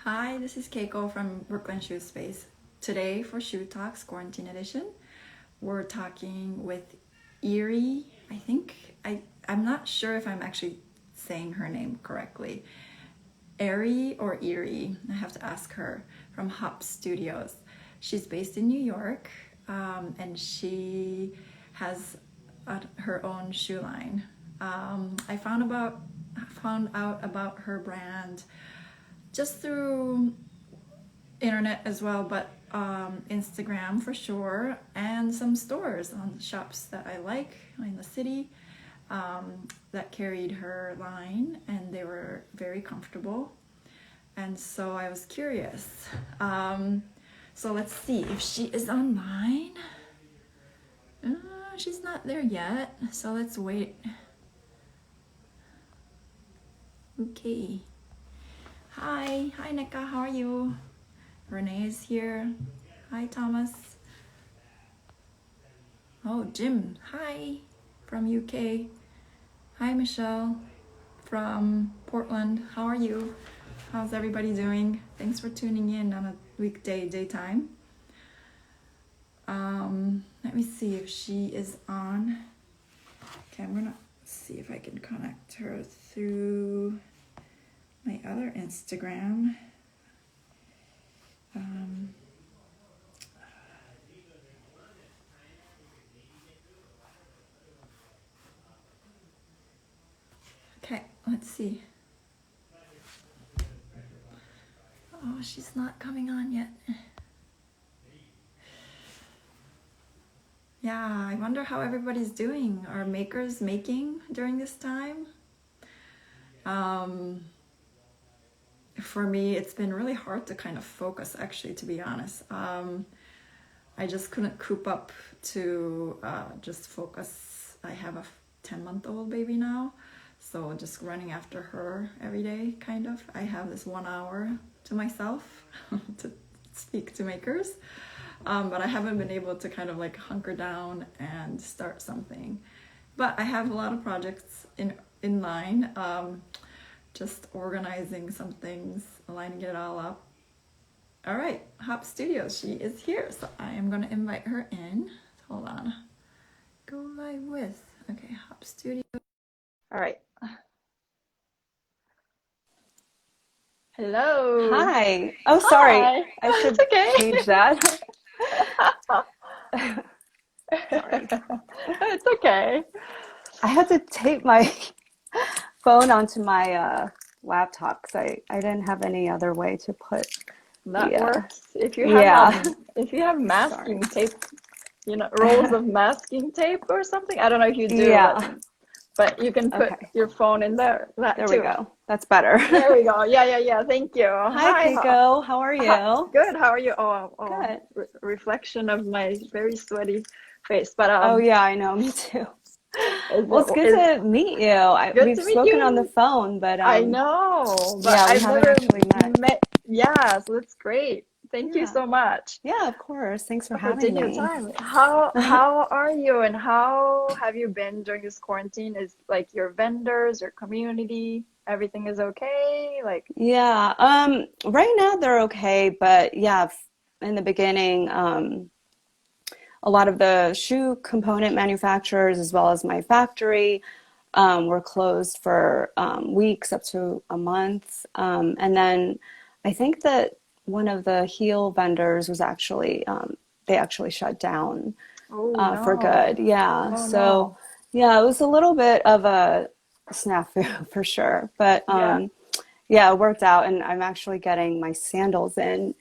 Hi, this is Keiko from Brooklyn Shoe Space. Today for Shoe Talks Quarantine Edition, we're talking with Eree. I'm not sure if I'm actually saying her name correctly. Eree or Eree, I have to ask her, from Hopp Studios. She's based in New York, and she has her own shoe line. I found out about her brand just through internet as well, but Instagram for sure, and some stores on shops that I like in the city that carried her line, and they were very comfortable. And so I was curious. So let's see if she is online. She's not there yet, so let's wait. Okay. Hi Nika, how are you? Renee is here. Hi Thomas. Oh, Jim, hi from UK. Hi Michelle from Portland. How are you? How's everybody doing? Thanks for tuning in on a weekday daytime. Let me see if she is on. Okay, I'm gonna see if I can connect her through my other Instagram. Okay, let's see. Oh, she's not coming on yet. Yeah, I wonder how everybody's doing. Are makers making during this time? For me, it's been really hard to kind of focus, actually, to be honest. I just couldn't coop up to just focus. I have a 10-month-old baby now, so just running after her every day, kind of. I have this 1 hour to myself to speak to makers, but I haven't been able to kind of like hunker down and start something. But I have a lot of projects in line. Just organizing some things, lining it all up. All right, Hopp Studios, she is here, so I am gonna invite her in. Hold on, go live with. Okay, Hopp Studios. All right. Hello. Hi. Oh, sorry. Hi. I should It's okay. change that. Sorry. It's okay. I had to tape my phone onto my laptop because I didn't have any other way to put That the works. If you have yeah. masking Sorry. tape, rolls of masking tape or something. I don't know if you do, Yeah. but you can put Okay. your phone in there. That There we too. go. That's better. There we go. Yeah. Thank you. Hi, Hi. Keiko. How are you? Good. How are you? Oh, Good. reflection of my very sweaty face. But Oh, yeah, I know. Me too. is Well, it's good is to meet you. good We've to meet spoken on the you. phone, but I know, but yeah, we I've haven't never actually met. met. Yeah, so that's great. Thank you Yeah. so much Yeah, of course. Thanks for for having taking the me. time. How are you, and how have you been during this quarantine? Is like your vendors, your community, everything is okay? Like, Yeah, right now they're okay, but yeah, in the beginning, a lot of the shoe component manufacturers, as well as my factory, were closed for weeks, up to a month. And then I think that one of the heel vendors was actually, they actually shut down oh for no, good. Yeah, oh so no, yeah, it was a little bit of a snafu for sure, but yeah. yeah, it worked out, and I'm actually getting my sandals in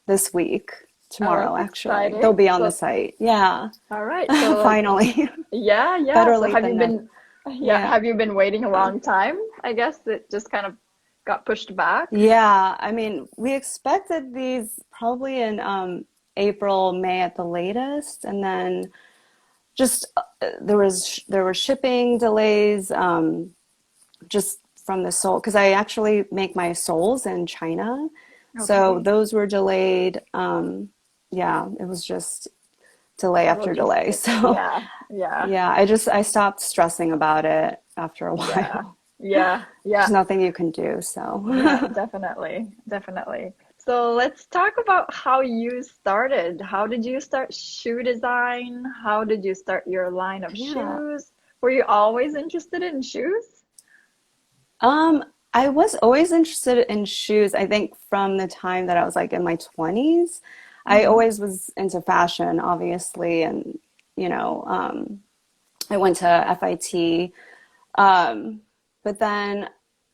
this week, Oh, tomorrow that's actually. They'll exciting. be on the So, site. Yeah, all right. So like, finally. yeah. Better So late have you than never. been, yeah, Yeah. have you been waiting a long time? I guess it just kind of got pushed back. Yeah, I mean, we expected these probably in April, May at the latest, and then just there were shipping delays just from the sole because I actually make my soles in China, so Okay. those were delayed. Yeah, it was just delay after delay. Logistics. So Yeah. yeah, I stopped stressing about it after a Yeah. while. Yeah, There's yeah, nothing you can do. yeah, So, definitely, definitely. So let's talk about how you started. How did you start shoe design? How did you start your line of yeah. shoes? Were you always interested in shoes? Um, I was always interested in shoes. I think from the time that I was like in my 20s, I Mm-hmm. always was into fashion, obviously, and you know, I went to FIT. Um, but then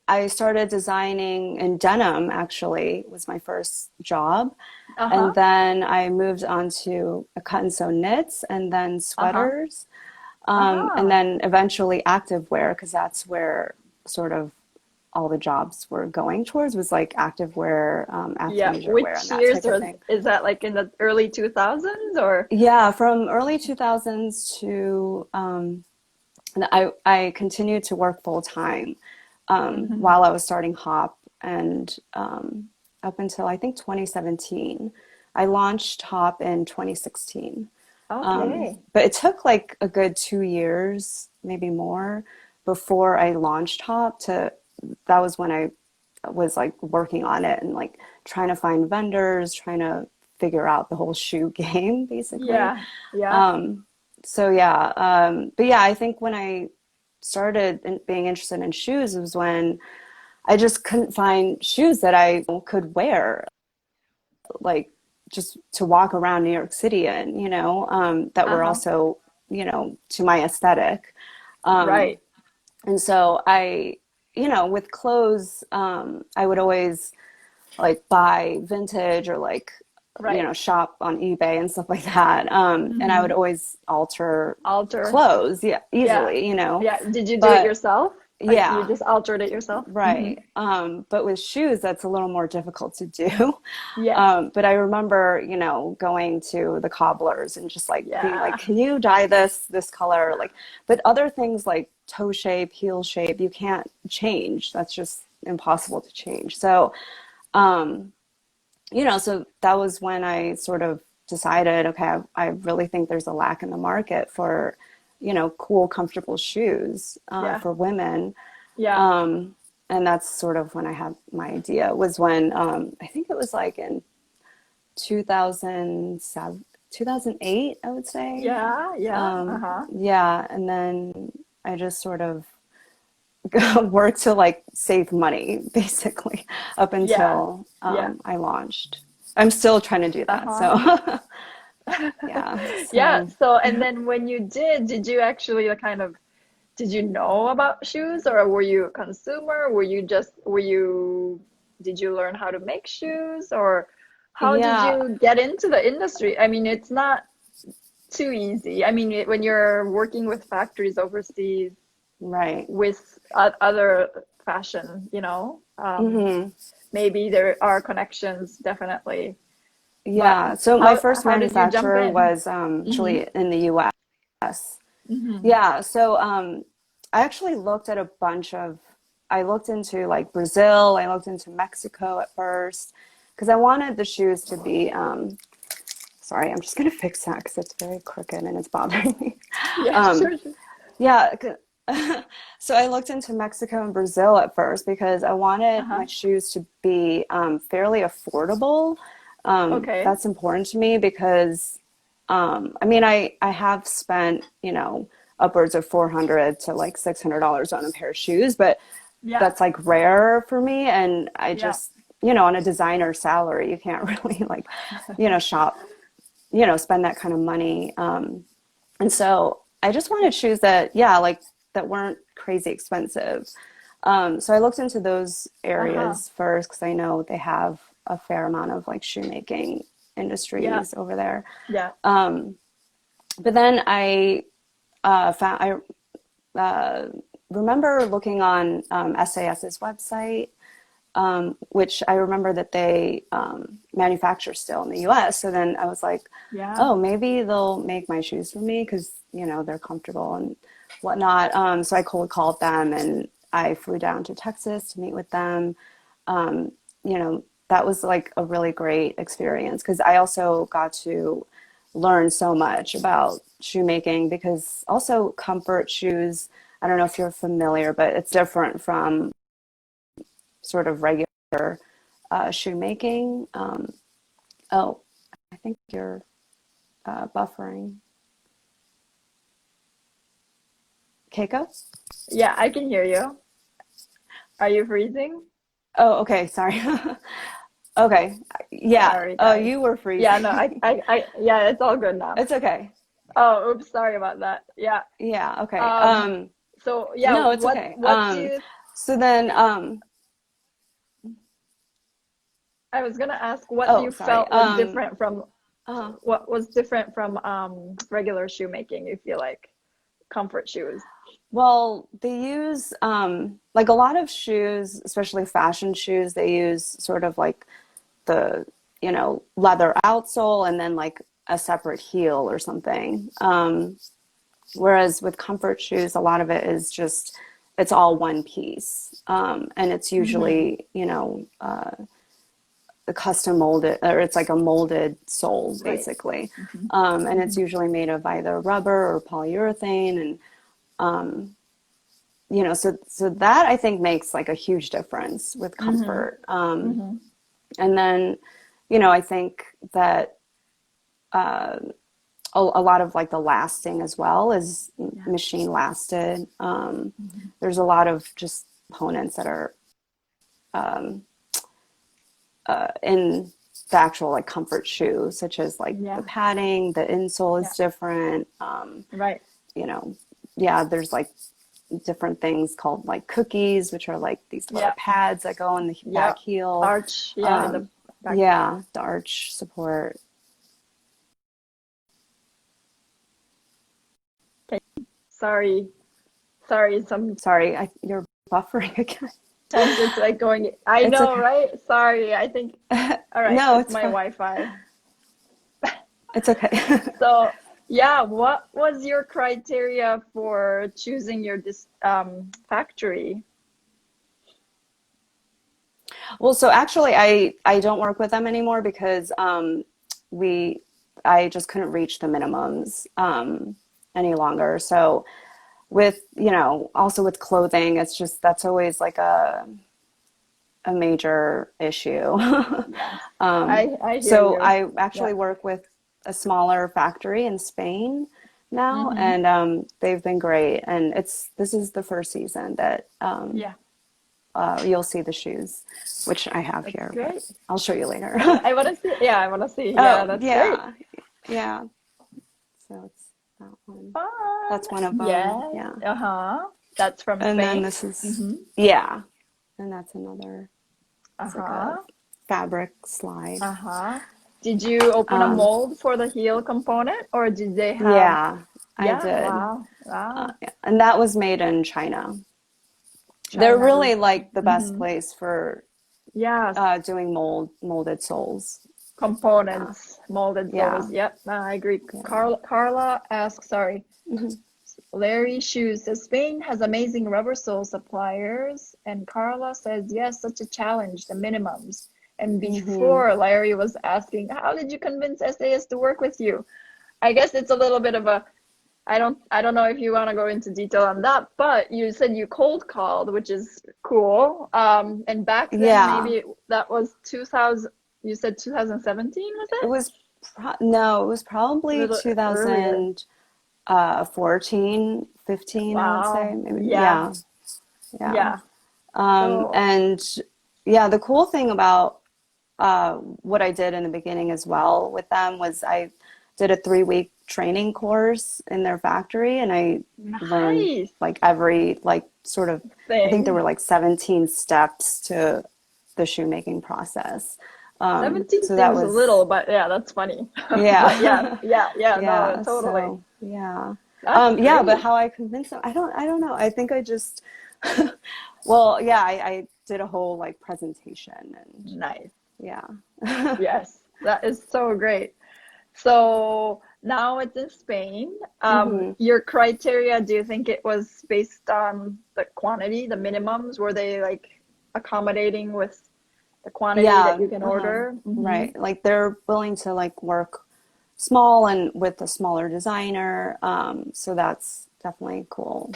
I started designing in denim, actually, was my first job. And Uh-huh. then I moved on to a cut and sew knits and then Uh-huh. sweaters. And Uh-huh. then eventually activewear, because that's where sort of all the jobs were going towards was like activewear, Yeah. athleisure wear, and Which that years type of was thing. is that like in the early 2000s or? Yeah, from early 2000s to and I continued to work full time Mm-hmm. while I was starting Hopp, and up until I think 2017. I launched Hopp in 2016. Okay. But it took like a good 2 years, maybe more, before I launched Hopp to, that was when I was like working on it and like trying to find vendors, trying to figure out the whole shoe game, basically. Yeah. Yeah. Um, so yeah, but yeah, I think when I started being interested in shoes was when I just couldn't find shoes that I could wear, like just to walk around New York City in, that were Uh-huh. also, to my aesthetic. Um, Right. and so with clothes, I would always like buy vintage or like, Right. shop on eBay and stuff like that. And I would Mm-hmm. always alter Alter. clothes, yeah, Yeah. easily, Yeah. Did you do it but yourself? Like you yeah, just altered it yourself? Mm-hmm. right. But with shoes, that's a little more difficult to do. Yes. But I remember, going to the cobblers and just like being like, Yeah. can you dye this color? Like, but other things like toe shape, heel shape, you can't change. That's just impossible to change. So, um, so that was when I sort of decided, okay, I really think there's a lack in the market for, cool, comfortable shoes Yeah. for women. Yeah. Um, and that's sort of when I had my idea was when I think it was like in 2007, 2008, I would say. Yeah. Yeah. Uh-huh. Yeah, and then I just sort of worked to like save money basically up Yeah. until Yeah. I launched. I'm still trying to do that. Uh-huh. So yeah. Yeah. So So, and then when you did you actually kind of, did you know about shoes or were you a consumer? Did you learn how to make shoes or how did yeah, you get into the industry? I mean, it's not too easy. I mean, when you're working with factories overseas right. with other fashion, Hmm. maybe there are connections, definitely. But Yeah. So my how first how did you jump manufacturer in? was Mm-hmm. actually in the US. Mm-hmm. Yeah, so I actually looked at a bunch of, I looked into like Brazil, I looked into Mexico at first, because I wanted the shoes to be, sorry, I'm just gonna fix that because it's very crooked and it's bothering me. Yeah, Um, sure, sure. yeah, so I looked into Mexico and Brazil at first because I wanted Uh-huh. my shoes to be fairly affordable. Okay. That's important to me because I mean, I have spent, upwards of 400 to like $600 on a pair of shoes, but Yeah. that's like rare for me. And I Yeah. just, on a designer salary, you can't really like, shop, spend that kind of money. And so I just wanted shoes that, yeah, like that weren't crazy expensive. So I looked into those Uh-huh. areas first because I know they have a fair amount of like shoemaking Yeah. industries over there. Yeah. But then I remember looking on SAS's website, which I remember that they manufacture still in the US. So then I was like, Yeah. oh, maybe they'll make my shoes for me because, they're comfortable and whatnot. So I cold called them and I flew down to Texas to meet with them. That was like a really great experience because I also got to learn so much about shoemaking because also comfort shoes I don't know if you're familiar, but it's different from sort of regular shoemaking. Oh, I think you're buffering. Keiko? Yeah, I can hear you. Are you freezing? Oh, okay. Sorry. Okay. Yeah. Sorry, Oh, guys. you were Yeah, no, freezing. yeah, it's all good now. It's okay. Oh, oops, sorry about that. Yeah. Yeah. Okay. So yeah, No, it's okay. what do you, So then, I was gonna ask what oh, you sorry. felt was different from Uh, regular shoemaking, you feel like comfort shoes. well, they use like a lot of shoes, especially fashion shoes, they use sort of like the, leather outsole and then like a separate heel or something. Whereas with comfort shoes, a lot of it is just, it's all one piece. And it's Mm-hmm. usually, the custom molded, or it's like a molded sole Right. basically. Mm-hmm. And it's Mm-hmm. usually made of either rubber or polyurethane. And, so that I think makes like a huge difference with Mm-hmm. comfort. Mm-hmm. And then, I think that a lot of like the lasting as well is Yeah. machine lasted. Mm-hmm. There's a lot of just components that are in the actual like comfort shoe, such as like the Yeah. padding, the insole is Yeah. different. Right. You know, yeah, there's like different things called like cookies, which are like these little Yeah. pads that go in the Yeah. back heel. Arch. Yeah, in the back. Yeah, the arch support. Okay. Sorry. Sorry, sometimes Sorry, you're buffering again. it's like going, I It's know, okay. right? Sorry, I think, all right, No, it's it's my fine. Wi-Fi. It's okay. So, yeah, what was your criteria for choosing your factory? Well, so actually, I don't work with them anymore because we I just couldn't reach the minimums any longer. So with also with clothing, it's just that's always like a major issue. Yes, um, I hear so you. I Yeah. actually work with a smaller factory in Spain now, Mm-hmm. and they've been great. And this is the first season that Yeah, you'll see the shoes, which I have that's here, but great. I'll show you later. Yeah, I want to see. Yeah, I want to see. Yeah, Oh, that's great. yeah. Yeah. So it's that one. Fun. That's one of them. Yes. Yeah. Uh-huh. That's from And then Spain. this is, Mm-hmm. yeah. And that's another, it's like a Uh-huh. fabric slide. Uh-huh. Did you open a Um, mold for the heel component, or did they have? yeah, I Yeah. did. Wow. Wow. Yeah. And that was made in China. They're China really is. like the best Mm-hmm. place for Yes. doing molded soles. Yeah. Components, molded Yeah. soles. Yep, I agree. Yeah. Carla asks, sorry, Mhm. Larry Shoes says Spain has amazing rubber sole suppliers, and Carla says yes, such a challenge, the minimums. And Mhm. before Larry was asking, how did you convince SAS to work with you? I guess it's a little bit of a, I don't know if you want to go into detail on that, but you said you cold called, which is cool. And back then Yeah. maybe that was 2000, you said 2017, was It it? was no, it was A probably little earlier. 2014, 15, I would say. Wow. Maybe. Yeah. Yeah. Yeah. Yeah. So, And yeah, the cool thing about what I did in the beginning as well with them was I did a 3-week training course in their factory, and I learned nice like every like sort of, I think there thing. were like 17 steps to the shoemaking process. 17 So that seems was, little, but yeah, that's funny. But yeah, yeah. yeah, yeah, no, Yeah, totally. so yeah. That's Yeah, but great. how I convinced them, I don't know. I think I just well, yeah, I did a whole like presentation and Nice. yeah. Yes, that is so great. So now it's in Spain. hmm Your criteria, do you think it was based on the quantity, the minimums? Were they like accommodating with the quantity that Yeah, you can order? Mm-hmm. right. Like they're willing to like work small and with a smaller designer. So that's definitely cool.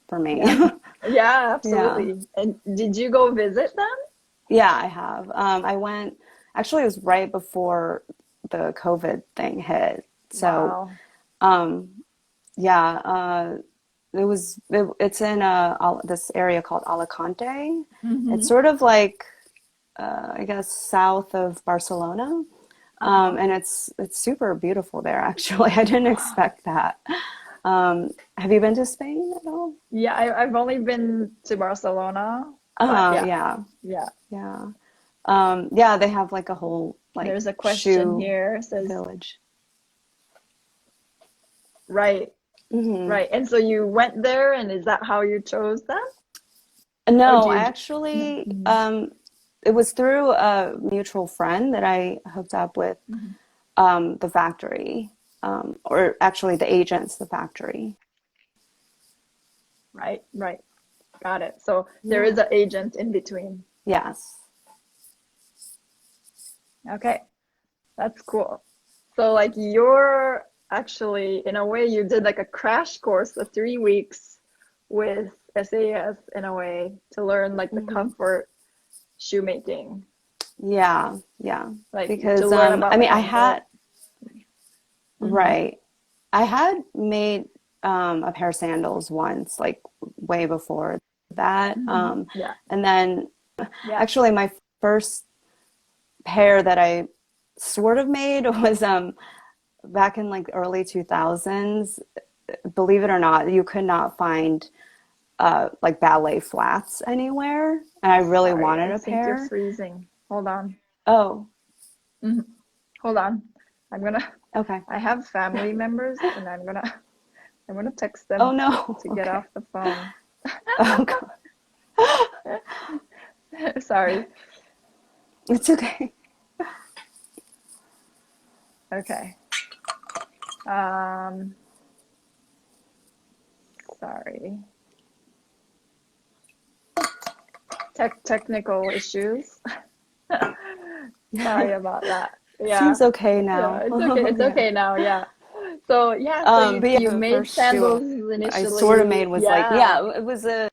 for me. Yeah. Yeah, Yeah. absolutely. And did you go visit them? Yeah, I have. I went, actually, it was right before the COVID thing hit. So, Wow. um, yeah, it's in this area called Alicante. It's Mm-hmm. sort of like, I guess, south of Barcelona. Uh-huh. And it's super beautiful there, actually. I didn't expect that. Have you been to Spain at all? Yeah, I've only been to Barcelona, but yeah, Yeah, yeah. yeah. Yeah, they have like a whole like There's a question shoe here. It says, village. right, Hmm. right. And so you went there, and is that how you chose them? Or No, do I you? No. actually, Mm-hmm. it was through a mutual friend that I hooked up with Mm-hmm. the factory, or actually the agents, the factory. Right, right. Got it. So there Yeah. is an agent in between. Yes. Okay, that's cool. So like you're actually, in a way, you did like a crash course of 3 weeks with SAS in a way to learn like the Hmm. comfort shoemaking, Yeah, yeah. like to Because learn I about the mean, comfort. Mm-hmm. right. I had made a pair of sandals once, like way before that. Mm-hmm. Yeah, And then yeah. actually my first pair that I sort of made was back in like the early 2000s. Believe it or not, you could not find like ballet flats anywhere, and I really Sorry, wanted I a think you're pair. freezing. Hold on. Oh, Mhm. Hold on. I'm gonna, okay. I have family members and I'm gonna text Oh them no. to get Okay. off the phone. Oh God. Sorry. It's okay. Okay. Sorry. Technical issues. Sorry about that. Yeah. Seems okay Yeah, now. it's okay. It's Yeah. okay now. Yeah. So yeah, so But yeah, you the made first shoe sandals I sort of initially. made was like, Yeah. yeah, it was a,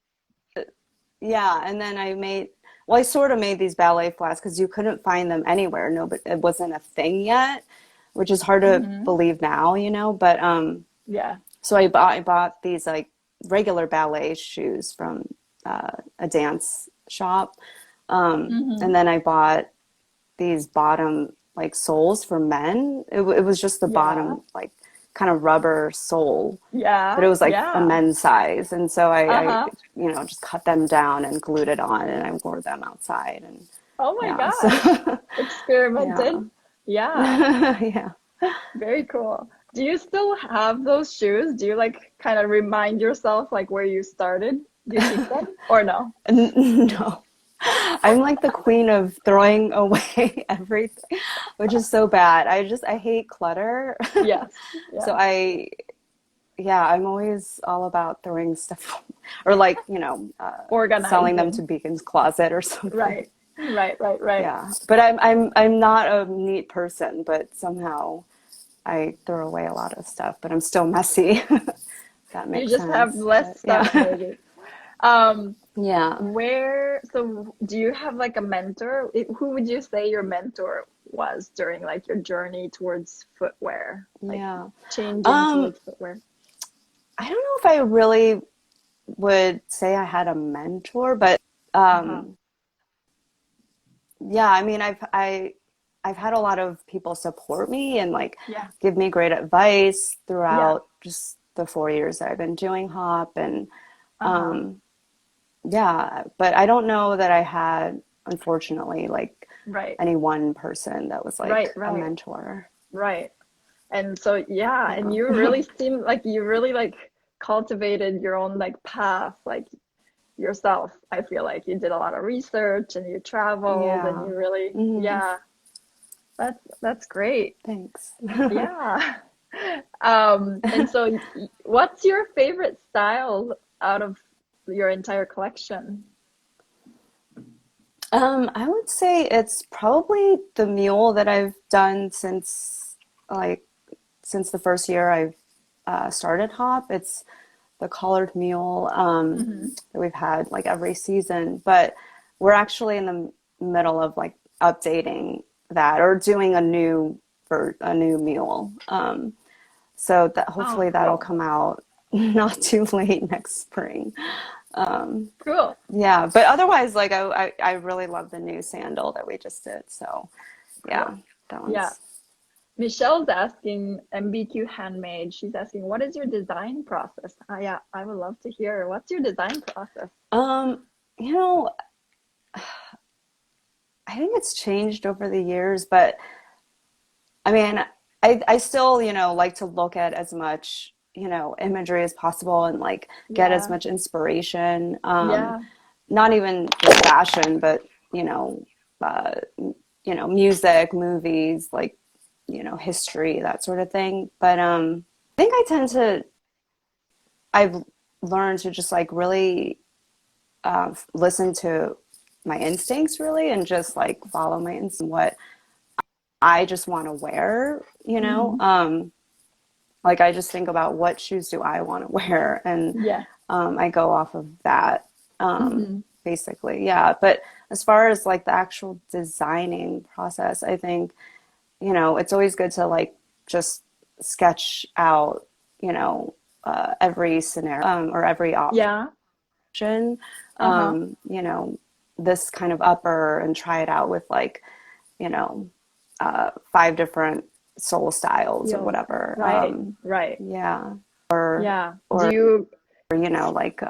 yeah, and then I made, well, I sort of made these ballet flats because you couldn't find them anywhere. No, but it wasn't a thing yet, which is hard to Mm-hmm. believe now, but Yeah. so I bought these like regular ballet shoes from a dance shop, Mm-hmm. and then I bought these bottom like soles for men. It was just the Yeah. bottom like kind of rubber sole, but it Yeah. was like a Yeah. men's size, and so I Uh-huh. just cut them down and glued it on, and I wore them outside, and Oh my yeah, so gosh. yeah, Experimented. Yeah. yeah. Very cool. Do you still have those shoes? Do you like kind of remind yourself like where you started? Do you keep them or no? No, I'm like the queen of throwing away everything, which is so bad. I hate clutter. Yes. So Yeah. yeah, I'm always all about throwing stuff or like, selling them to Organizing. Beacon's Closet or something. Right. Right, right, right. Yeah. But I'm not a neat person, but somehow I throw away a lot of stuff, but I'm still messy. If that You makes just have sense. less But stuff yeah. maybe. Um, Yeah. so do you have like a mentor? Who would you say your mentor was during like your journey towards footwear, like Yeah. changing Um, towards footwear? I don't know if I really would say I had a mentor, but Uh-huh. um, yeah, I mean, I've had a lot of people support me and like Yeah. give me great advice Yeah. throughout just the 4 years that I've been doing Hop, and Uh-huh. um, yeah, but I don't know that I had, unfortunately, like Right. any one person that was Right, like a right, mentor. right. And so yeah, and Yeah. you really seem like you really like cultivated your own like path, like yourself. I feel like you did a lot of research and you traveled and Yeah. you really, Hmm. yeah, that's great. Thanks. Yeah. And so what's your favorite style out of your entire collection? I would say it's probably the mule that I've done since like since the first year I've started Hop. It's the collared mule Mm-hmm. that we've had like every season, but we're actually in the middle of like updating that or doing a new mule. So that Oh, hopefully that'll cool. come out not too late next spring. Cool. Yeah, but otherwise, like I really love the new sandal that we just did. So Cool. yeah, that Yeah. one's. Michelle's asking, MBQ Handmade. She's asking, what is your design process? Yeah, I would love to hear. What's your design process? You know, I think it's changed over the years, but I mean, I still, like to look at as much, imagery as possible and like get as Yeah. much inspiration. Yeah. Not even just fashion, but, uh, music, movies, like, history, that sort of thing. But I think I've learned to just like really listen to my instincts really and just like follow my instincts, what I just want to wear, Mm-hmm. like I just think about what shoes do I want to wear, and Yeah. I go off of that, Mm-hmm. basically. Yeah. But as far as like the actual designing process, I think, it's always good to like just sketch out, every scenario, or every Yeah. option, Uh-huh. this kind of upper, and try it out with like, you know, 5 different sole styles or Feels whatever. right. Right. Yeah. Or, Yeah. Do or, you, like,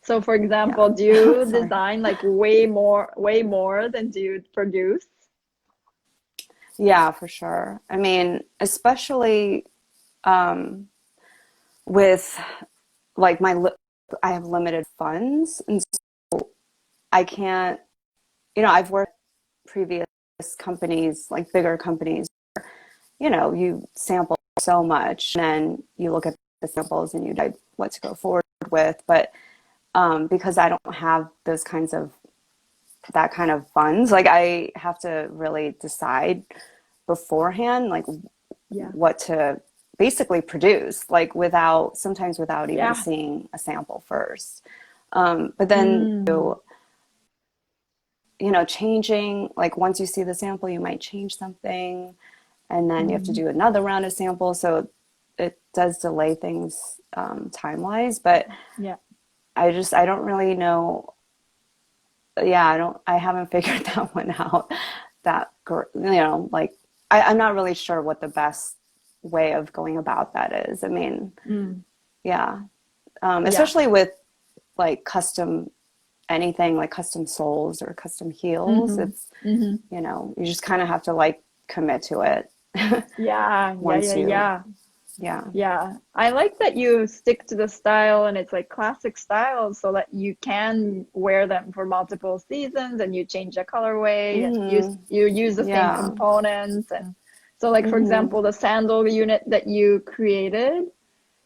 so for yeah, example, do you sorry. design like way more than do you produce? Yeah, for sure. I mean, especially with like I have limited funds, and so I can't, I've worked previous companies, like bigger companies, you sample so much and then you look at the samples and you decide what to go forward with. But because I don't have that kind of funds, like I have to really decide beforehand, like Yeah. what to basically produce, like sometimes without even Yeah. seeing a sample first. But then, Mm. changing, like once you see the sample, you might change something, and then you have to Mm. do another round of samples. So it does delay things time-wise, but Yeah. I don't really know. Yeah, I haven't figured that one out. Like I'm not really sure what the best way of going about that is. I mean, Mm. yeah, Yeah. especially with like anything like custom soles or custom heels. Mm-hmm. It's, Mm-hmm. you just kind of have to like commit to it Yeah. Yeah. once Yeah. you, Yeah. yeah. Yeah, I like that you stick to the style and it's like classic styles so that you can wear them for multiple seasons and you change the colorway and Hmm. you use the same Yeah. components. And so like for Hmm. example the sandal unit that you created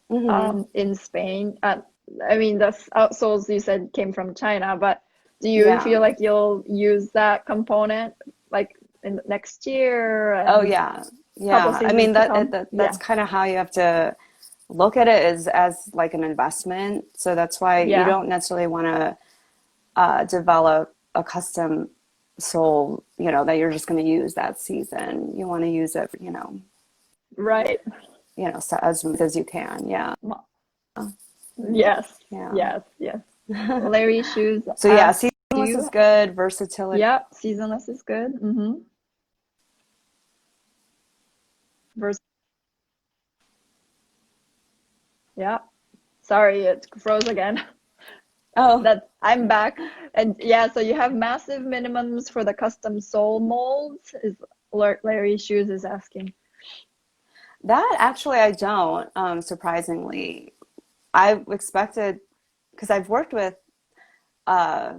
Hmm. in Spain, I mean the outsoles you said came from China, but do you Yeah. feel like you'll use that component like in next year Oh and yeah. couple Yeah. I seasons mean, to come? that's Yeah. kind of how you have to look at it, as like an investment. So that's why you Yeah. don't necessarily want to develop a custom sole, that you're just going to use that season. You want to use it, Right. so as much as you can. Yeah. Yes, Yeah. yes, yes. Larry Shoes So yeah, asks, do seamless is you? good. Versatility. Yeah, seasonless is good. Mm-hmm. Vers yeah. Sorry, it froze again. Oh, That I'm back. And yeah, so you have massive minimums for the custom sole molds, is Larry Shoes is asking. that actually I don't, surprisingly. I expected, because I've worked with uh,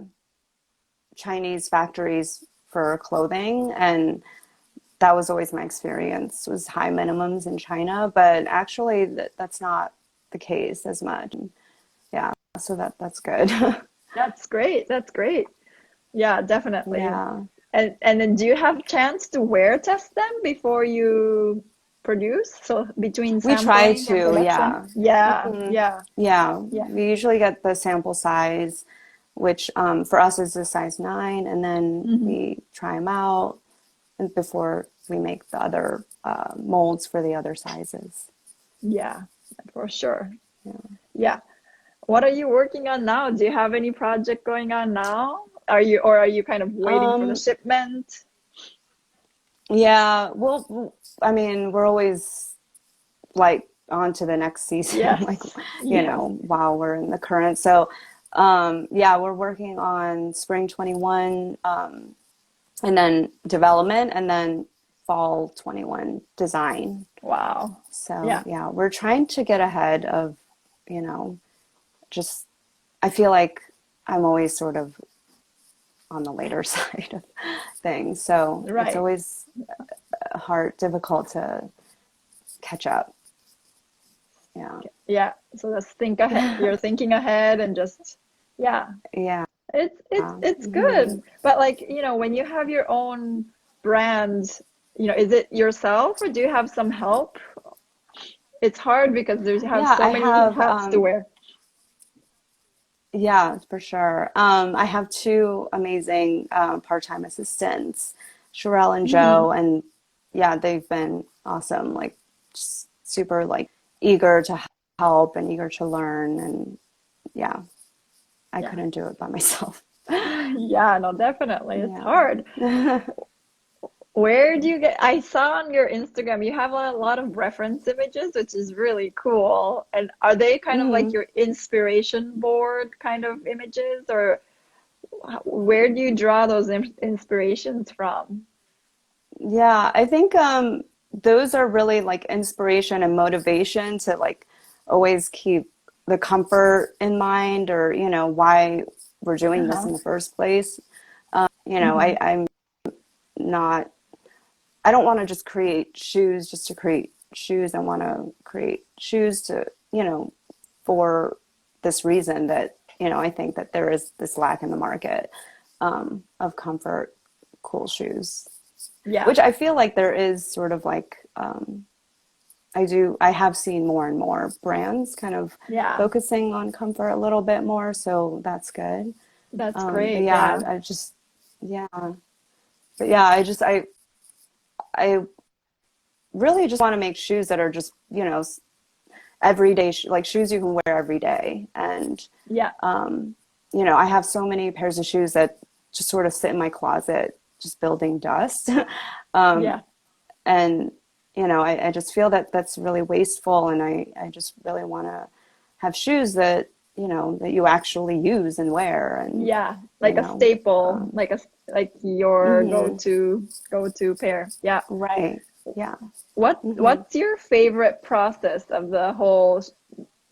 Chinese factories for clothing, and that was always my experience, was high minimums in China, but actually that's not the case as much. Yeah, so that's good. That's great. That's great. Yeah, definitely. Yeah. And then do you have chance to wear test them before you? produce? So between We try sampling and to, production? yeah. Yeah, hmm yeah, Yeah, yeah. we usually get the sample size, which for us is a size 9, and then Hmm. we try them out and before we make the other molds for the other sizes. Yeah, for sure. Yeah. Yeah. What are you working on now? Do you have any project going on now? Are you kind of waiting for the Um, shipment? yeah, well, I mean, we're always like on to the next season, Yes. like, Yes. while we're in the current. So, yeah, we're working on spring 21, and then development, and then fall 21 design. Wow. So, Yeah. yeah, we're trying to get ahead of, you know, just, I feel like I'm always sort of on the later side of things. So it's Right. always difficult to catch up. Yeah. Yeah. So let's think ahead. You're thinking ahead and just, yeah. Yeah. It's Mhm. good. But like, when you have your own brand, is it yourself or do you have some help? It's hard because you have Yeah, so I many have, hats to wear. yeah, for sure. I have two amazing part-time assistants, Sherelle and Hmm. Joe, and yeah, they've been awesome, like just super like eager to help and eager to learn. And yeah, I Yeah. couldn't do it by myself. Yeah, no, definitely. It's hard. Yeah. Where do you I saw on your Instagram you have a lot of reference images, which is really cool. And are they kind of like hmm your inspiration board kind of images, or where do you draw those inspirations from? Yeah, I think those are really like inspiration and motivation to like always keep the comfort in mind, or why we're doing this Uh-huh. in the first place. Hmm. I'm not, I don't want to just create shoes just to create shoes. I want to create shoes to, for this reason that, I think that there is this lack in the market of comfort, cool shoes, Yeah. which I feel like there is sort of like, I have seen more and more brands kind of Yeah. focusing on comfort a little bit more. So that's good. That's But great. yeah, Yeah. yeah, but yeah, I really just want to make shoes that are just, everyday, like shoes you can wear every day. And, Yeah. I have so many pairs of shoes that just sort of sit in my closet, just building dust. um, Yeah. and, I just feel that that's really wasteful. And I just really want to have shoes that, that you actually use and wear. And, Yeah. you Like a know, staple, um, like your mhm, go-to pair. Yeah. right. Yeah. hmm What's your favorite process of the whole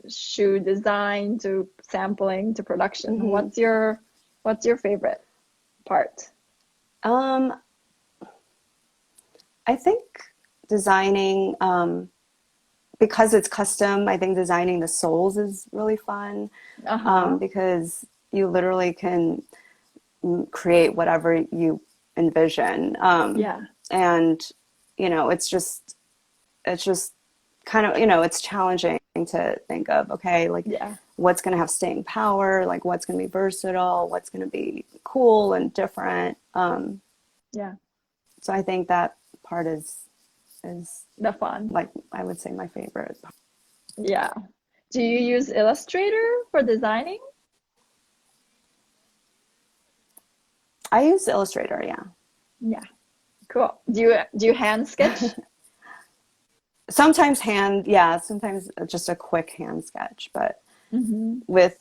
shoe design to sampling to production? hmm What's your favorite part? Um, I think designing, because it's custom, I think designing the soles is really fun, Uh-huh. because you literally can create whatever you envision. Yeah. And, it's just kind of, it's challenging to think of, okay, like Yeah. what's going to have staying power, like what's going to be versatile, what's going to be cool and different. Yeah. So I think that part is The fun. like, I would say my favorite. Yeah. Do you use Illustrator for designing? I use Illustrator, yeah. Yeah. Cool. Do you hand sketch? Sometimes sometimes just a quick hand sketch, but Mm-hmm. with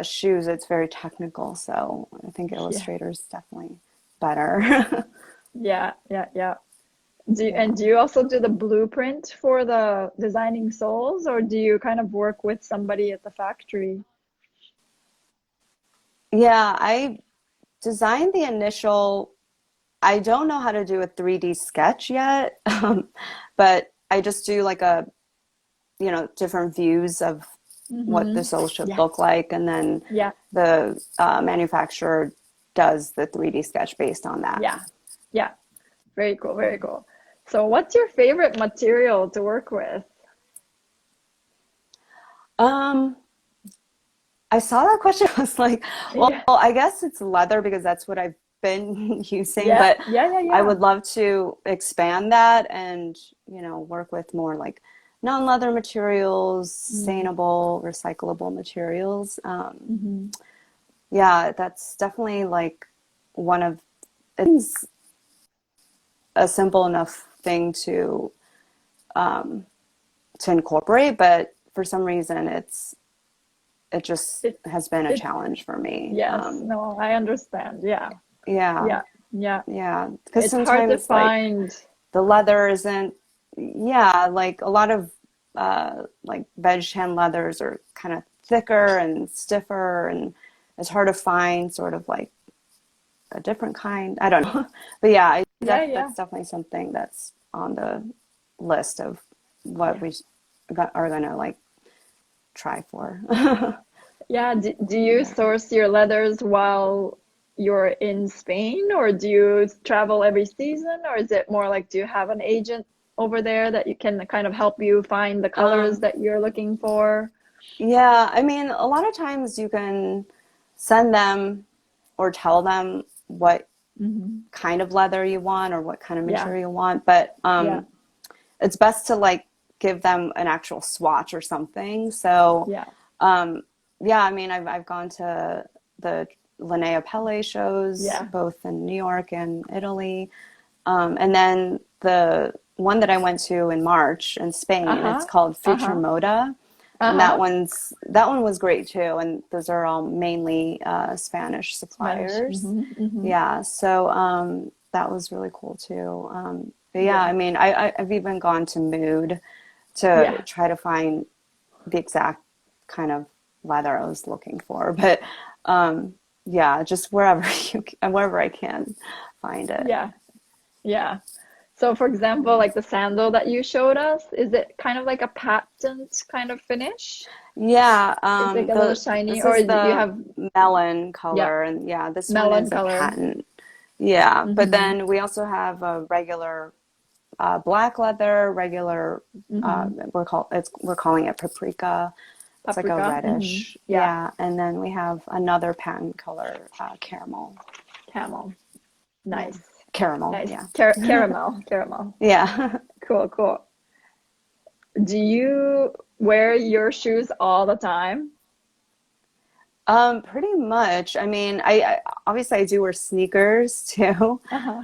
shoes, it's very technical, so I think Yeah. Illustrator is definitely better. Yeah. Yeah. Yeah. Yeah. Do you also do the blueprint for the designing soles, or do you kind of work with somebody at the factory? Yeah, I designed the initial, I don't know how to do a 3D sketch yet, but I just do like different views of what Mm-hmm. the sole should Yeah. look like, and then Yeah. the manufacturer does the 3D sketch based on that. Yeah. Yeah. Very cool. Very cool. So what's your favorite material to work with? Um, I saw that question. I was like, well, Yeah. I guess it's leather because that's what I've been using, Yeah, but yeah, yeah, I yeah. would love to expand that and, work with more like non-leather materials, Mm. sustainable, recyclable materials. Mm-hmm. Yeah, that's definitely like one of it's a simple enough thing to incorporate, but for some reason it just It has been a it challenge for me. yes, no, I understand. Yeah. Yeah, Yeah. Yeah. yeah, because It's hard to sometimes like find. the leather isn't, yeah, like a lot of like veg tan leathers are kind of thicker and stiffer, and it's hard to find sort of like a different kind. I don't know. But yeah, Yeah, yeah. that's definitely something that's on the list of what Yeah. we are gonna like try for. Yeah, do you Yeah. source your leathers while you're in Spain, or do you travel every season, or is it more like do you have an agent over there that you can kind of help you find the colors Um, that you're looking for? yeah, I mean, a lot of times you can send them or tell them what Hmm. kind of leather you want or what kind of Yeah, material you want, but yeah, it's best to like give them an actual swatch or something. So, yeah. um, yeah, I mean, I've gone to the Linnea Pelle shows Yeah. both in New York and Italy. And then the one that I went to in March in Spain, it's Uh-huh. called Future Uh-huh. Moda. And Uh-huh. that one was great too. And those are all mainly Spanish Spanish. suppliers. Hmm. Hmm. Yeah, so that was really cool too. But yeah, Yeah. I mean, I've even gone to Mood to Yeah. try to find the exact kind of leather I was looking for. But um, yeah, just wherever I can find it. Yeah. Yeah. So for example, like the sandal that you showed us, is it kind of like a patent kind of finish? Yeah, It's like a little shiny, this or is do you the have, melon yeah, color, and yeah, this one melon is a color? patent. Yeah, but Mm-hmm. then we also have a regular black leather, regular. Mm-hmm. We're calling it paprika. It's like a Paprika. Mm-hmm. reddish, Yeah. yeah. And then we have another patent color, caramel. Camel. Yeah, Nice. caramel. Nice. Yeah, Caramel. Caramel. yeah. Cool, cool. Do you wear your shoes all the time? Pretty much. I mean, I obviously I do wear sneakers too. Uh-huh.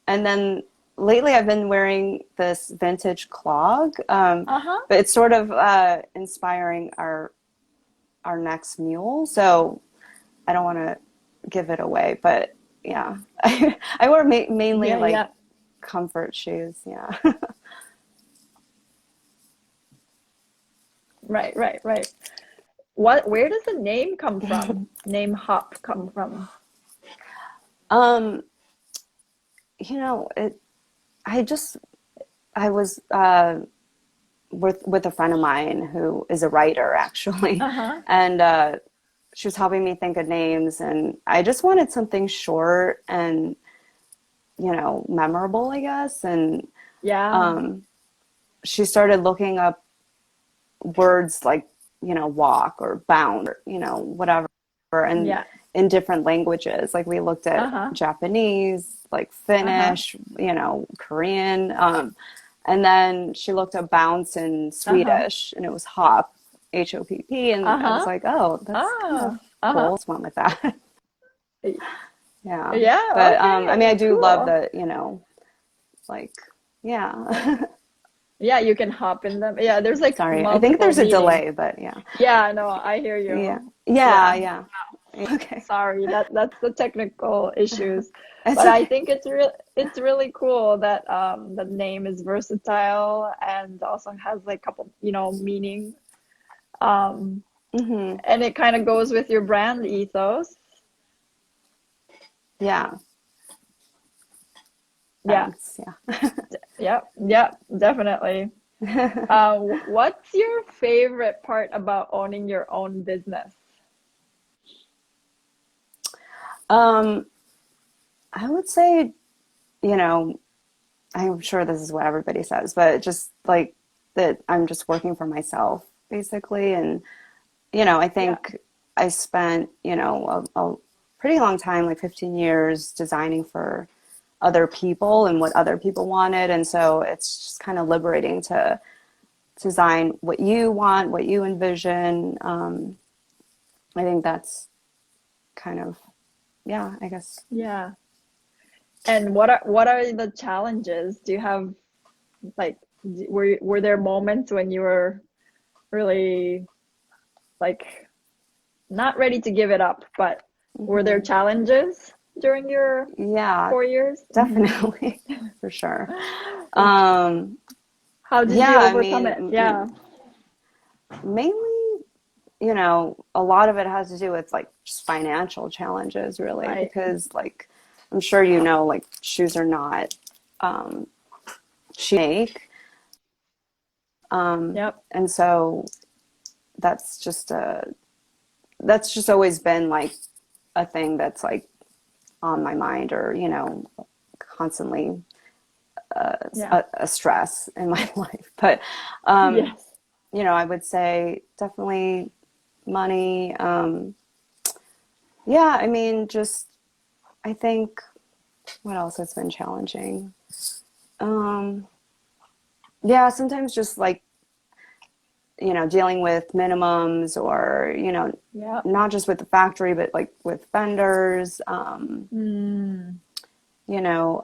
And then lately I've been wearing this vintage clog. Uh-huh. But it's sort of inspiring our next mule. So I don't want to give it away, but yeah, I wear mainly Yeah, like yeah. comfort shoes. Yeah. Right, right, right. Where does the name come from? Name Hop come from? Um, it. I just I was with a friend of mine who is a writer actually, Uh-huh. and she was helping me think of names, and I just wanted something short and memorable, I guess. And Yeah. um, she started looking up words like walk or bound or whatever, and Yeah. in different languages. Like we looked at Uh-huh. Japanese, like Uh-huh. Finnish, Korean, and then she looked up bounce in Uh-huh. Swedish, and it was Hopp, Hopp, and I was Uh-huh. like, oh, that's kind of Ah. Uh-huh. cool. Just went with that. Yeah, Yeah, but I mean, I okay. do love Cool. that, like, yeah. Yeah, you can hop in them. Yeah, there's like Sorry, I think multiple there's a meaning. delay, but yeah. Yeah, no, I hear Yeah. you. Yeah, Yeah. yeah. Okay. Sorry, that's the technical issues. It's But I okay. think it's really cool that the name is versatile and also has like couple, meaning. Um Hmm. and it kind of goes with your brand ethos. Yeah. Yeah. Bounce. Yeah. Yep. Yep, definitely. What's your favorite part about owning your own business? Um, I would say, you know, I'm sure this is what everybody says, but just like that I'm just working for myself basically. And, I Yeah. think I spent, a pretty long time, like 15 years designing for other people and what other people wanted. And so it's just kind of liberating to design what you want, what you envision. I think that's kind of, yeah, I guess. Yeah. And what are the challenges? Do you have like were there moments when you were really like not ready to give it up, but were there Hmm. challenges during your Yeah, 4 years? definitely, for sure. Um, How did yeah, you I overcome it? mean, Yeah. mainly, a lot of it has to do with like just financial challenges, really, Right. because like I'm sure like shoes are not um, cheap. Yep. And so that's just always been like a thing that's like on my mind, or constantly Yeah. a stress in my life. But um, Yes. I would say definitely money. Yeah, I mean, just I think what else has been challenging? Um, yeah, sometimes just like dealing with minimums, or Yep. not just with the factory, but like with vendors. Mm. You know,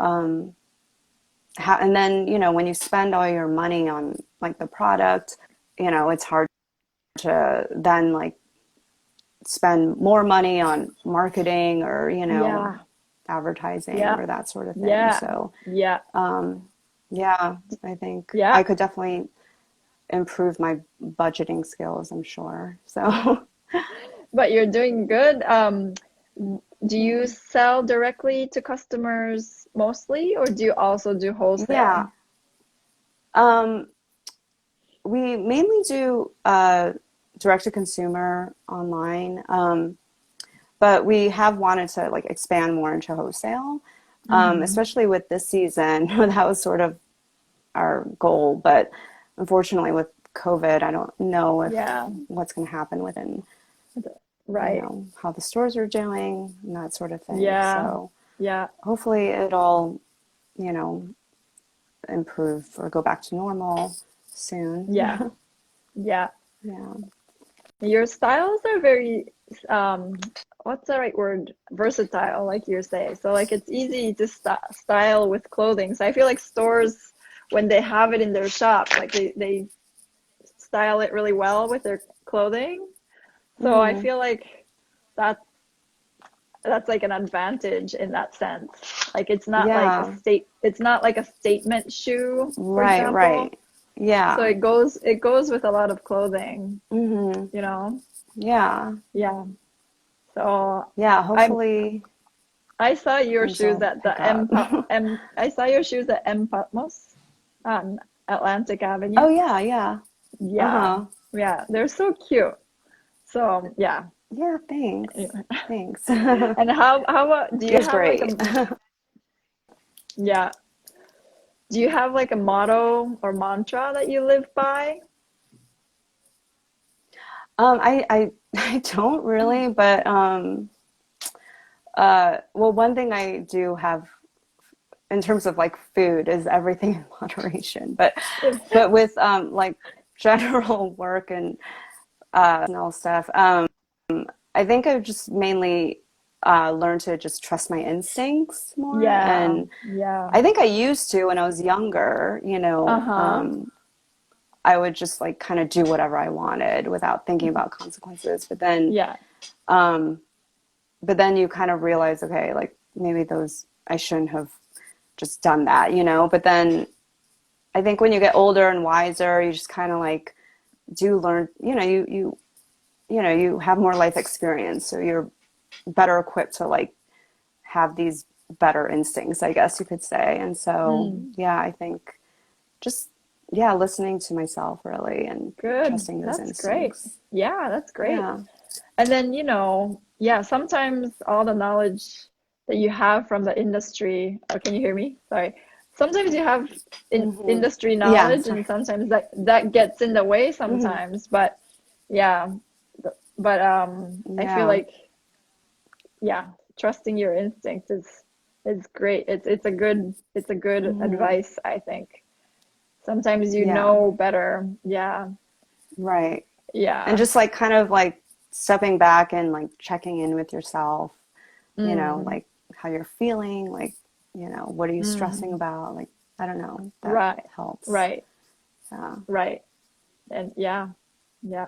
and then when you spend all your money on like the product, it's hard to then like spend more money on marketing, or Yeah. advertising, Yeah. or that sort of thing. Yeah. So Yeah. yeah, I think Yeah. I could definitely improve my budgeting skills, I'm sure. So But you're doing good. Do you sell directly to customers mostly, or do you also do yeah, wholesale? um, we mainly do direct to consumer online, but we have wanted to like expand more into wholesale, Hmm. especially with this season. That was sort of our goal, but unfortunately with COVID, I don't know if Yeah. what's going to happen within, Right. how the stores are doing and that sort of thing. Yeah. So Yeah. hopefully it'll, you know, improve or go back to normal soon. Yeah. Yeah. Yeah. Your styles are very, um, what's the right word? Versatile, like you say. So like it's easy to style with clothing. So I feel like stores, when they have it in their shop, like they style it really well with their clothing. So I Hmm. feel like that that's like an advantage in that sense. Like Yeah. it's not like a statement shoe, for Right, example. right. So Yeah. it goes with a lot of clothing, Hmm. you know? Yeah. Yeah. So Yeah. I'm Hopefully I saw your things shoes will at pick the up. I saw your shoes at M Patmos on Atlantic Oh Avenue. yeah, yeah. Yeah. Uh-huh. Yeah, they're so cute. So, yeah. Yeah, thanks. Yeah. Thanks. And how about do It you was have like great. a yeah, do you have like a motto or mantra that you live by? I I don't really, but well, one thing I do have in terms of like food is everything in moderation. But with like general work and personal stuff, I think I've just mainly learned to just trust my instincts more. Yeah. And Yeah. I think I used to when I was younger, Uh-huh. I would just like kind of do whatever I wanted without thinking about consequences. Yeah. But then you kind of realize, okay, like maybe those I shouldn't have just done that, But then I think when you get older and wiser, you just kind of like do learn, you have more life experience, so you're better equipped to like have these better instincts, I guess you could say. And so, Mm, yeah, I think just yeah, listening to myself really and good. trusting those That's great. instincts. Yeah, that's great. Yeah. And then, yeah, sometimes all the knowledge that you have from the industry, oh, can you hear me? Sorry. sometimes you have industry Yeah, knowledge, sorry. and sometimes that gets in the way Hmm. sometimes. But yeah, but I feel Yeah, like, yeah, trusting your instinct is great. It's a good hmm, advice, I think. Sometimes you yeah, know better. Yeah, right. And yeah. just like kind of like stepping back and like checking in with yourself, Mm, like how you're feeling, like, what are you stressing mm. about? Like, I don't know, that Right, helps. right, Yeah. right. And yeah, yeah.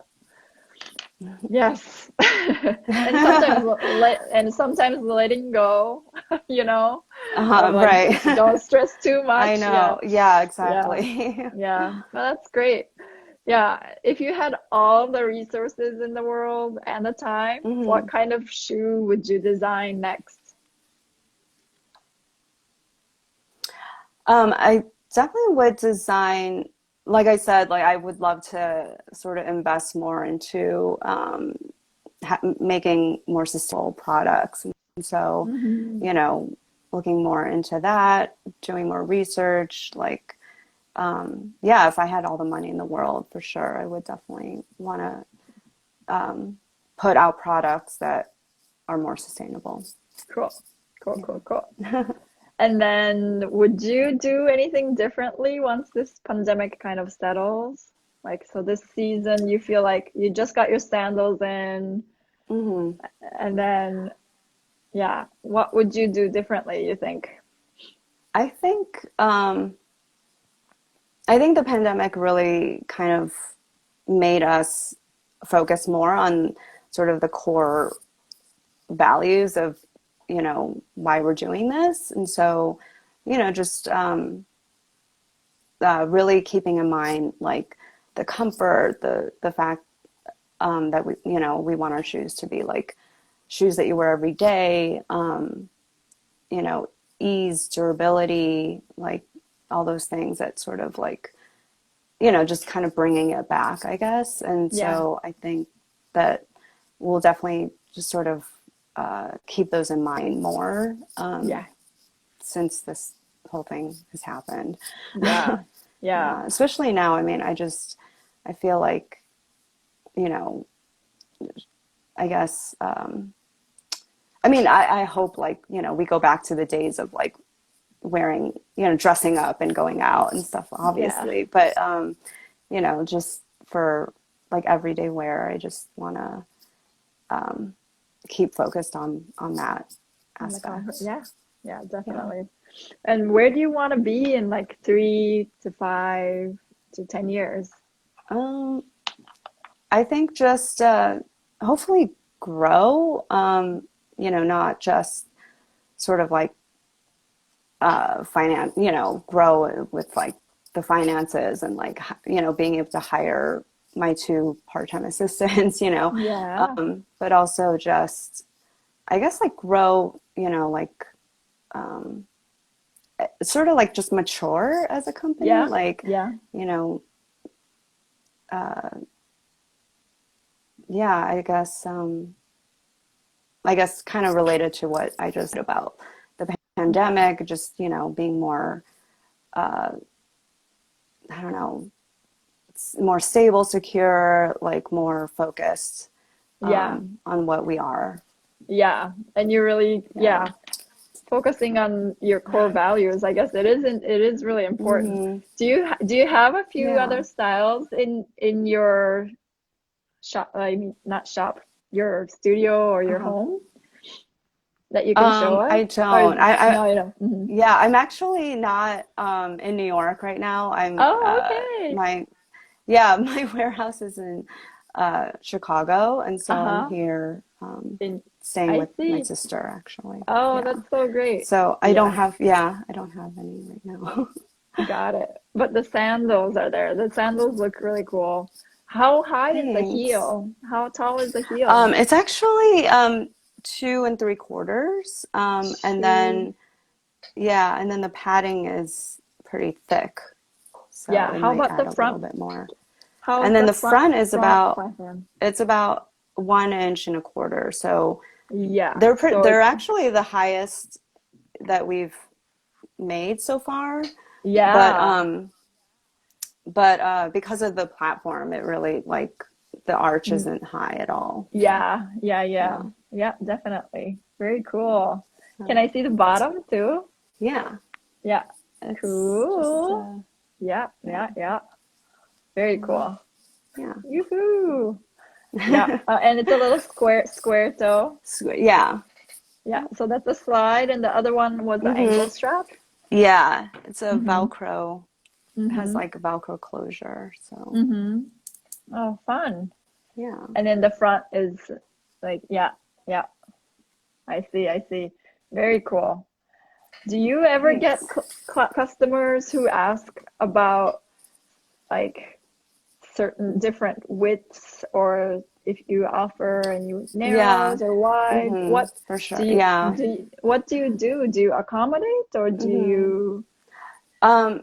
Yes. And sometimes sometimes letting go, you know, of like Right. just don't stress too I much. Yeah. know. Yeah, Yeah. exactly. Yeah. Well, that's great. Yeah. If you had all the resources in the world and the time, what Hmm. kind of shoe would you design next? I definitely would design, like I said, like I would love to sort of invest more into making more sustainable products. And so, Hmm. you know, looking more into that, doing more research, like, yeah, if I had all the money in the world, for sure, I would definitely want to put out products that are more sustainable. Cool. Cool, cool, cool. Yeah. And then would you do anything differently once this pandemic kind of settles? Like, so this season you feel like you just got your sandals in, Hmm. and then, yeah, what would you do differently, you think? I think I think the pandemic really kind of made us focus more on sort of the core values of, why we're doing this. And so, just really keeping in mind like the comfort, the fact that we want our shoes to be like shoes that you wear every day, you know, ease, durability, like all those things that sort of like, just kind of bringing it back, I guess. And Yeah, so I think that we'll definitely just sort of keep those in mind more yeah, since this whole thing has happened. yeah, yeah, Yeah, especially now. I mean, I feel like, you know, I guess, I mean, I hope like, we go back to the days of like wearing, dressing up and going out and stuff, yeah. obviously. But, just for like everyday wear, I just want to keep focused on that On the comfort. aspect. Yeah, yeah, Yeah. definitely. And where do you want to be in like 3 to 5 to 10 years? Um, I think just hopefully grow, not just sort of like finance, grow with like the finances and like, being able to hire my two part-time assistants, Yeah, but also just, I guess like grow, like sort of like just mature as a company, yeah, like, yeah, you know, yeah, I guess kind of related to what I just said about the yeah, pandemic, just, being more, I don't know, more stable, secure, like more focused yeah, on what we are. yeah. And you really, Yeah. yeah, focusing on your core values, I guess it is really important. Hmm. Do you have a few Yeah. other styles in your shop, I mean not shop, your studio or your Uh-huh. home that you can show us? I Or don't. no, you don't. Hmm. Yeah, I'm actually not in New York right now. I'm Oh, okay. my yeah, my warehouse is in Chicago, and so I'm Uh-huh. here In staying I with my see. sister actually. Oh, Yeah. that's so great. So Yeah, I don't have any right now. got it. But the sandals are there. The sandals look really cool. How high is the Thanks. heel? How tall is the heel? It's actually 2 3/4, and Two. then yeah, and then the padding is pretty thick, so Yeah. it How might about the add a little front? bit more. How And is then the the front is front about platform? it's about 1 1/4 inch. So Yeah. So they're it's actually the highest that we've made so far. Yeah. But because of the platform, it really like the arch isn't high at all. Yeah, yeah, yeah. Yeah. Yeah, definitely. Very cool. Can So, I see the bottom too? yeah. Yeah. It's just Cool. Yeah, yeah. yeah, yeah. Very cool. Yeah. Yoo-hoo. Yeah. And it's a little square toe. Yeah. Yeah. So that's a slide, and the other one was the ankle Hmm. strap. Yeah. It's a Mm-hmm. Velcro. It has Mm-hmm. like a Velcro closure. So Mm-hmm. Oh, fun. yeah. And then the front is like, yeah, yeah. I see, I see. Very cool. Do you ever get Thanks. customers who ask about like certain different widths, or if you offer any Yeah. narrows or wide? Hmm. What For sure. Yeah. what do you do? Do you accommodate, or do Hmm. you?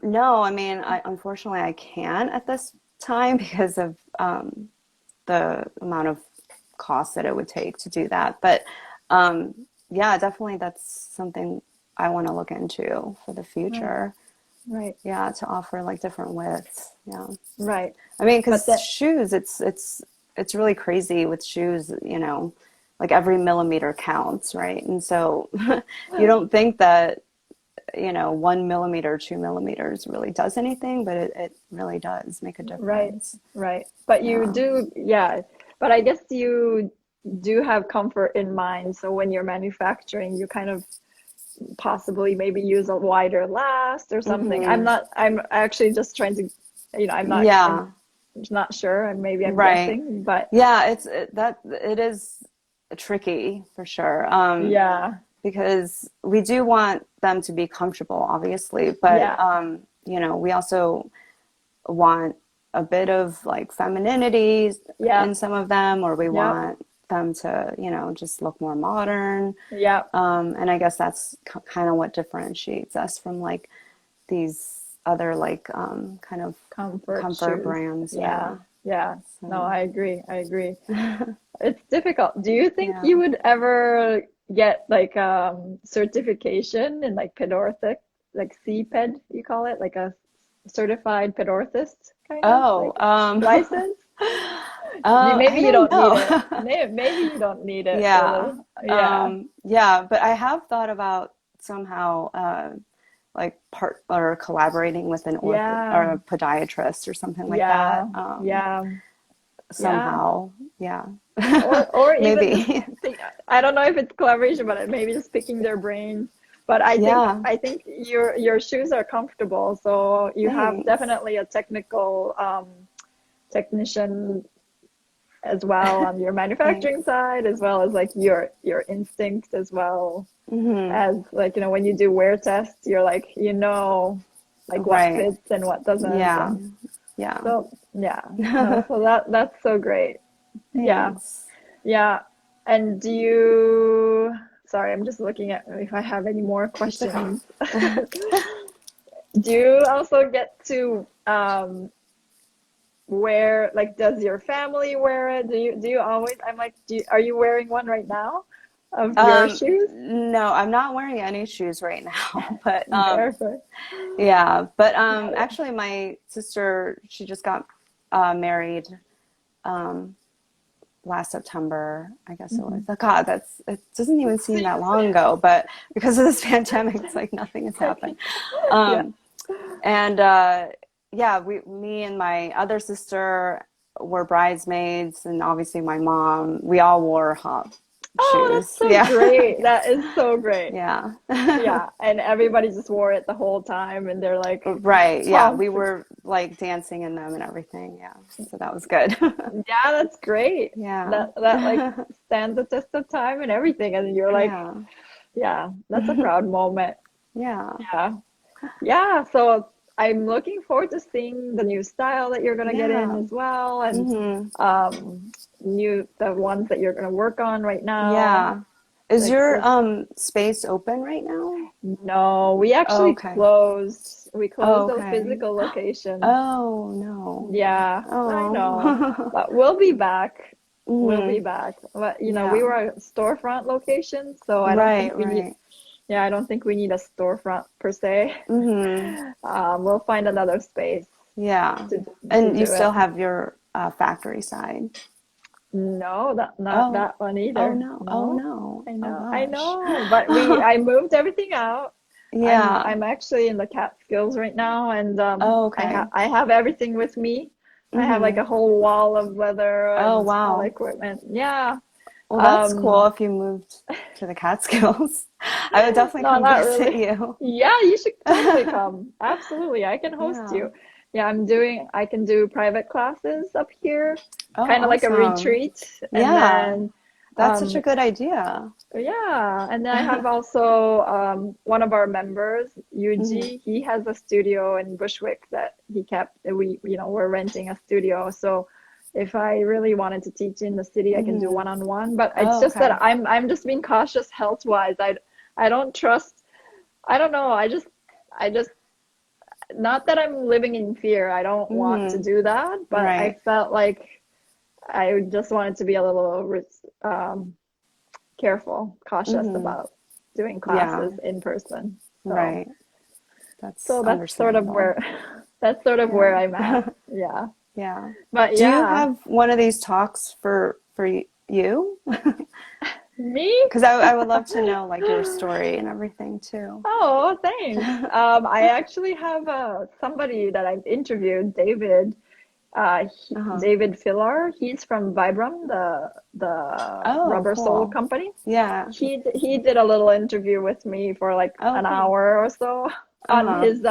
No, I mean, unfortunately I can't at this time because of the amount of cost that it would take to do that. But um, yeah, definitely that's something I want to look into for the Right, future. right, Yeah, to offer like different widths. Yeah. right. I mean, But because then, shoes, it's really crazy with shoes, you know, like every millimeter counts, right? And so you don't think that, you know, 1 millimeter, 2 millimeters really does anything, but it really does make a right, difference. right. But you Yeah. do, yeah. But I guess you do have comfort in mind. So when you're manufacturing, you kind of possibly maybe use a wider last or something. Hmm. I'm actually just trying to, I'm Yeah. not sure, and maybe I'm Right. guessing, but Yeah, that it is tricky for sure. yeah, Because we do want them to be comfortable, obviously, but yeah, you know, we also want a bit of like femininity yeah, in some of them, or we yeah, want them to, you know, just look more modern. yeah, And I guess that's kind of what differentiates us from like these other like kind of comfort comfort shoes. brands. Yeah, Yeah. yeah. No, So, I agree. I agree. It's difficult. Do you think yeah. you would ever get like certification in like pedorthic, like CPED, you call it, like a certified pedorthist kind of Oh, like license? Maybe I you don't don't need it. know. Maybe you don't need it Yeah. really. Yeah. Yeah, but I have thought about somehow like part or collaborating with an ortho or Yeah. a podiatrist or something like that. Yeah. Yeah. Yeah. Somehow. Yeah. Or even just Maybe. think, I don't know if it's collaboration, but maybe just picking their brains. But Yeah. I think your shoes are comfortable, so you have Thanks. definitely a technical technician as well on your manufacturing Thanks. side, as well as like your instinct, as well Hmm. as like when you do wear tests, you're like like what Right. fits and what doesn't, Yeah. and Yeah. so yeah, no, so that's so great. Yeah. Thanks. Yeah. And sorry, I'm just looking at if I have any more It's okay. questions. Do you also get to wear, like, does your family wear it? Do you always, I'm like, are you wearing one right now of your shoes? No, I'm not wearing any shoes right now, but Barefoot. yeah, but Got it. actually my sister, she just got married um last September, I guess it was. Hmm. Oh, God, it doesn't even seem that long ago, but because of this pandemic, it's like nothing has happened. Yeah. Um and yeah, me and my other sister were bridesmaids, and obviously my mom, we all wore Hopp Oh, that's shoes. so Yeah. great. That Yes. is so great. Yeah. Yeah. And everybody just wore it the whole time, and they're like Right. Yeah. We pumped. were like dancing in them and everything. Yeah. So that was good. Yeah, that's great. Yeah. That like stands the test of time and everything. And you're like, Yeah. yeah, that's a proud moment. Yeah. Yeah. Yeah. So I'm looking forward to seeing the new style that you're gonna get in Yeah. as well, and Hmm. the ones that you're gonna work on right now. Yeah. Is Like your this. space open right now? No, we Oh, actually okay. closed. We Oh, closed the okay. physical location. Oh, no. Yeah, I know. Oh. But we'll be back. We'll be Hmm. back. But we Yeah. were a storefront location, so I don't think Right, we need right. Yeah, I don't think we need a storefront per se. We'll find another space Yeah. to And you do still it. have your factory side. No, not Oh, that one oh either. no. Oh No, no. I Oh know, I gosh. know. But I moved everything out. Yeah. I'm actually in the Catskills right now, and Oh, okay. I have everything with me. I have like Mm-hmm. a whole wall of leather Oh, and all wow. equipment. Yeah. Well, that's cool Um, if you moved to the Catskills. I would definitely no, come not visit really. you. Yeah, you should totally come. Absolutely. I can host Yeah. you. Yeah, I can do private classes up here, Oh, kind of like a awesome. retreat. And Yeah. then, That's such a um, good idea. yeah, and then I have also one of our members, Hmm. Yuji. He has a studio in Bushwick that he kept. We're renting a studio. So if I really wanted to teach in the city, I can do Hmm. one-on-one. But it's Oh, just that okay. I'm just being cautious health-wise. I don't trust. I don't know. I just not that I'm living in fear. I don't want to Hmm. do that, but I Right. felt like I just wanted to be a little careful, cautious Hmm. about doing Yeah. classes in person. So, Right. That's so understandable. that's sort of where Yeah. I'm at. Yeah. Yeah. But Do you yeah, have one of these talks for you? me? Because I would love to know like your story and everything too. Oh, thanks. I actually have somebody that I've interviewed, David. Uh-huh. David Fillar. He's from Vibram, the Oh, rubber sole cool. company. Yeah. He did a little interview with me for like Oh, an cool. hour or so on Uh-huh. his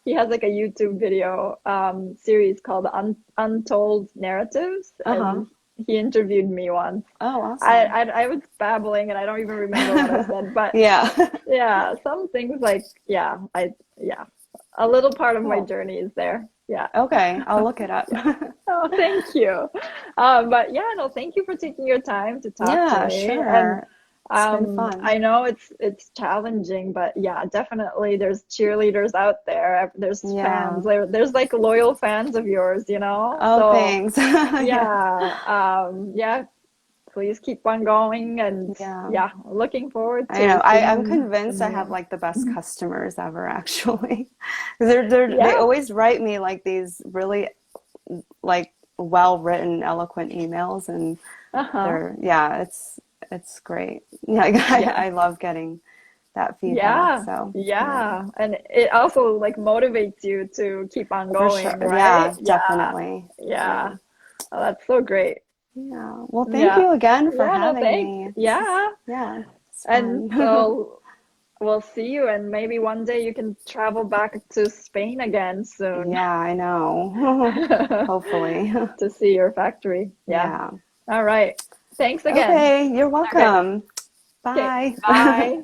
he has like a YouTube video series called Untold Narratives, Uh-huh. and he interviewed me once. Oh, awesome. I was babbling and I don't even remember what I said, but Yeah. yeah, some things like yeah, a little part of my Cool. journey is there. Yeah. Okay, I'll look it up. Yeah. Oh, thank you. But yeah, no, thank you for taking your time to talk to Yeah, me. And sure. It's been fun. I know it's challenging, but yeah, definitely there's cheerleaders out there. There's Yeah. fans. There's like loyal fans of yours, you know? Oh, So thanks. Yeah. yeah, yeah, please keep on going and Yeah. yeah, looking forward I know. to I'm seeing convinced I have you. like the best customers ever, actually. 'Cause they Yeah. always write me like these really like well-written, eloquent emails, and Uh-huh. yeah, it's great. Yeah, Yeah. I love getting that feedback. Yeah, So yeah, yeah. And it also like motivates you to keep on for sure. going, right? Yeah, Yeah. definitely. Yeah. Yeah. Oh, that's so great. Yeah. Well, thank Yeah. you again for Yeah, no, having thanks. me. Yeah. Yeah, it's And fun. so we'll see you and maybe one day you can travel back to Spain again soon Yeah, I know. Hopefully. to see your factory. Yeah. Yeah. All right. Thanks again. Okay, you're Okay. welcome. Okay. Bye. Bye.